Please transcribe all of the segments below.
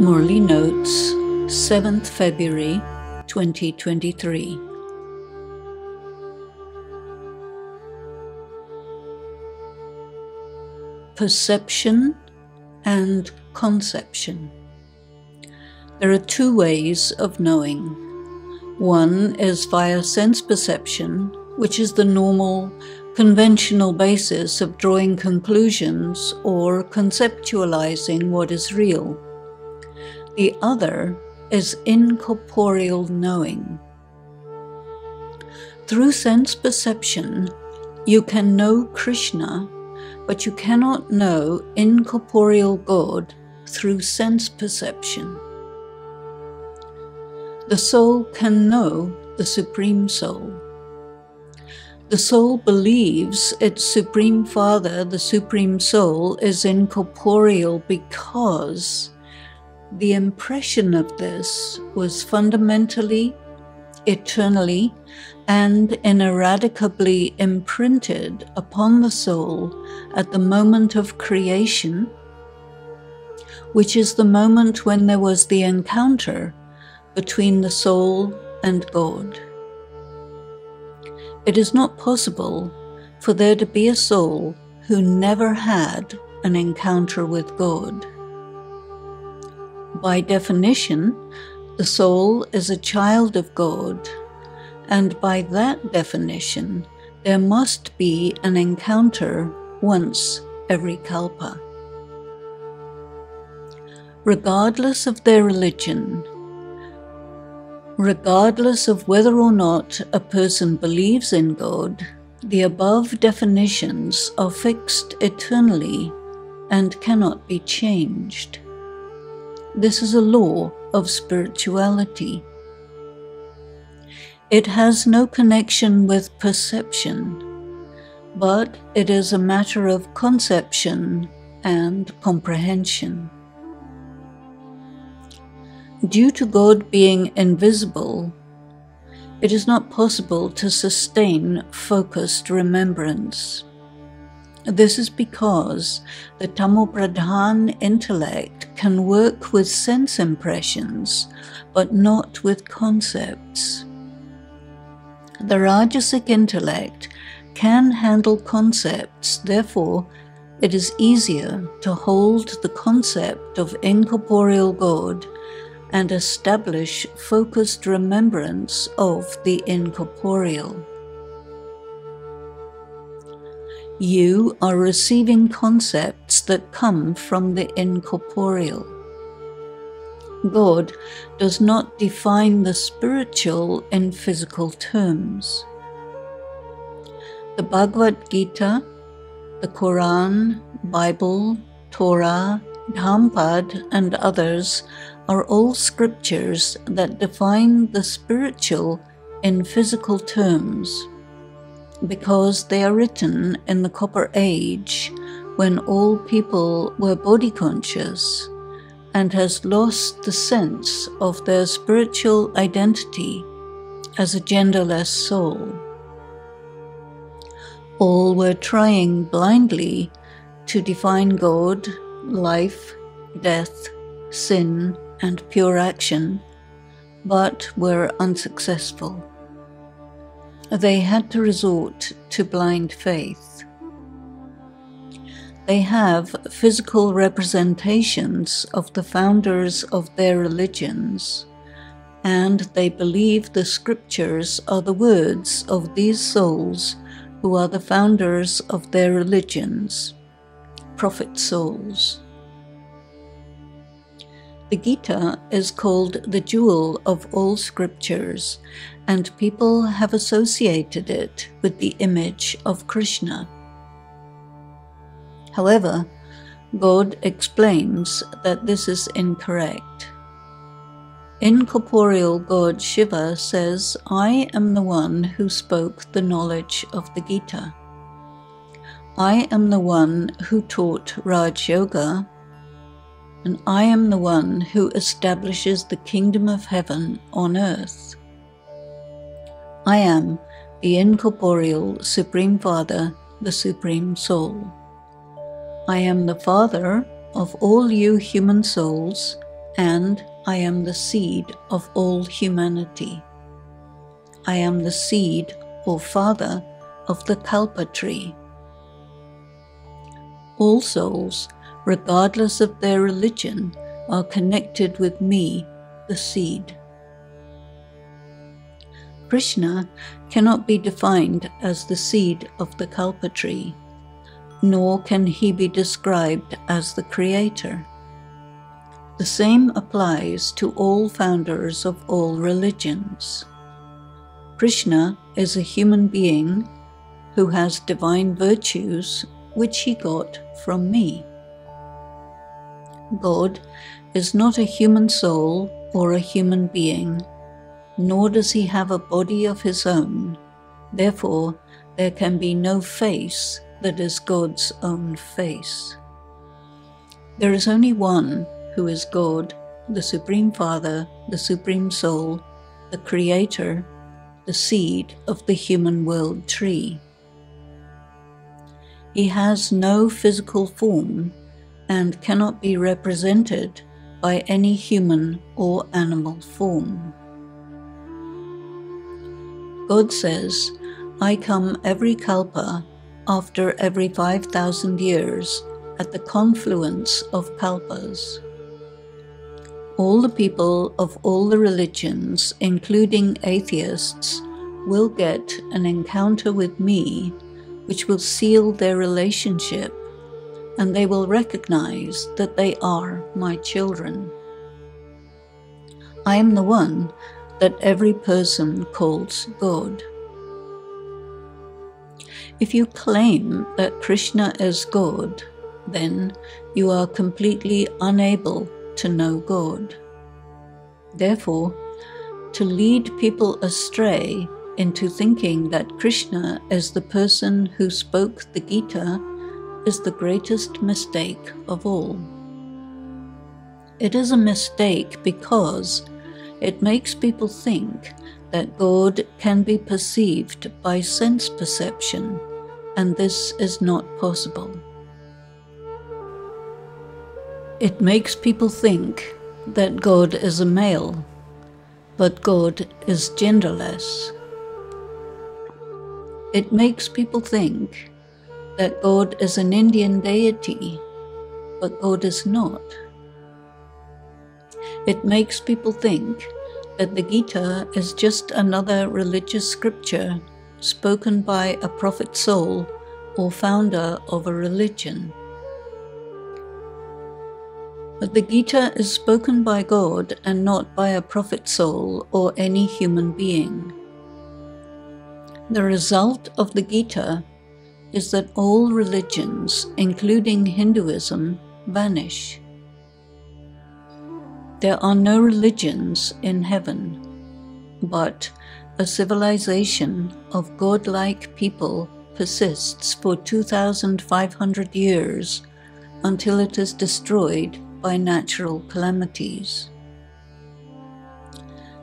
Murli Notes, 7th February 2023. Perception and conception. There are two ways of knowing. One is via sense perception, which is the normal, conventional basis of drawing conclusions or conceptualizing what is real. The other is incorporeal knowing. Through sense perception, you can know Krishna, but you cannot know incorporeal God through sense perception. The soul can know the Supreme Soul. The soul believes its Supreme Father, the Supreme Soul, is incorporeal because the impression of this was fundamentally, eternally, and ineradicably imprinted upon the soul at the moment of creation, which is the moment when there was the encounter between the soul and God. It is not possible for there to be a soul who never had an encounter with God. By definition, the soul is a child of God, and by that definition, there must be an encounter once every kalpa. Regardless of their religion, regardless of whether or not a person believes in God, the above definitions are fixed eternally and cannot be changed. This is a law of spirituality. It has no connection with perception, but it is a matter of conception and comprehension. Due to God being invisible, it is not possible to sustain focused remembrance. This is because the Tamopradhan intellect can work with sense impressions, but not with concepts. The Rajasic intellect can handle concepts, therefore it is easier to hold the concept of incorporeal God and establish focused remembrance of the incorporeal. You are receiving concepts that come from the incorporeal. God does not define the spiritual in physical terms. The Bhagavad Gita, the Quran, Bible, Torah, Dhamapad, and others are all scriptures that define the spiritual in physical terms, because they are written in the Copper Age when all people were body conscious and has lost the sense of their spiritual identity as a genderless soul. All were trying blindly to define God, life, death, sin, and pure action, but were unsuccessful. They had to resort to blind faith. They have physical representations of the founders of their religions, and they believe the scriptures are the words of these souls who are the founders of their religions, prophet souls. The Gita is called the jewel of all scriptures, and people have associated it with the image of Krishna. However, God explains that this is incorrect. Incorporeal God Shiva says, "I am the one who spoke the knowledge of the Gita. I am the one who taught Raj Yoga, and I am the one who establishes the kingdom of heaven on earth. I am the incorporeal Supreme Father, the Supreme Soul. I am the Father of all you human souls and I am the seed of all humanity. I am the seed or father of the Kalpa tree. All souls, regardless of their religion, are connected with me, the seed. Krishna cannot be defined as the seed of the Kalpa tree, nor can he be described as the creator. The same applies to all founders of all religions. Krishna is a human being who has divine virtues which he got from me. God is not a human soul or a human being, nor does he have a body of his own. Therefore, there can be no face that is God's own face. There is only one who is God, the Supreme Father, the Supreme Soul, the Creator, the seed of the human world tree. He has no physical form and cannot be represented by any human or animal form. God says, I come every kalpa after every 5,000 years at the confluence of kalpas. All the people of all the religions, including atheists, will get an encounter with me, which will seal their relationship, and they will recognize that they are my children. I am the one that every person calls God. If you claim that Krishna is God, then you are completely unable to know God. Therefore, to lead people astray into thinking that Krishna is the person who spoke the Gita is the greatest mistake of all. It is a mistake because it makes people think that God can be perceived by sense perception, and this is not possible. It makes people think that God is a male, but God is genderless. It makes people think that God is an Indian deity, but God is not. It makes people think that the Gita is just another religious scripture spoken by a prophet soul or founder of a religion. But the Gita is spoken by God and not by a prophet soul or any human being. The result of the Gita is that all religions, including Hinduism, vanish. There are no religions in heaven, but a civilization of godlike people persists for 2,500 years until it is destroyed by natural calamities.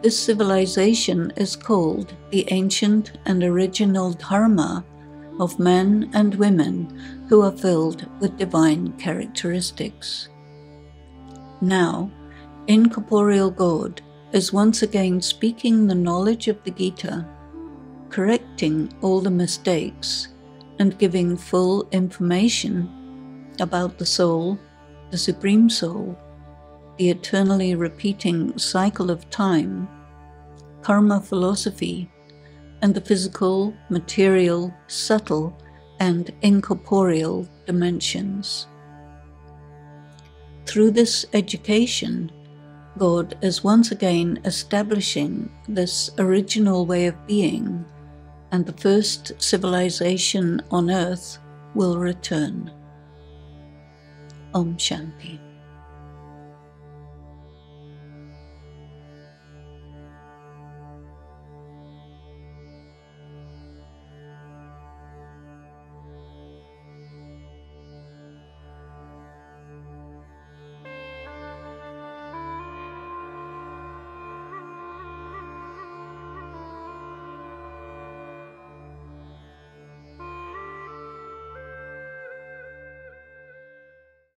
This civilization is called the ancient and original dharma of men and women who are filled with divine characteristics. Now, incorporeal God is once again speaking the knowledge of the Gita, correcting all the mistakes, and giving full information about the soul, the Supreme Soul, the eternally repeating cycle of time, karma philosophy, and the physical, material, subtle, and incorporeal dimensions. Through this education, God is once again establishing this original way of being, and the first civilization on earth will return. Om Shanti.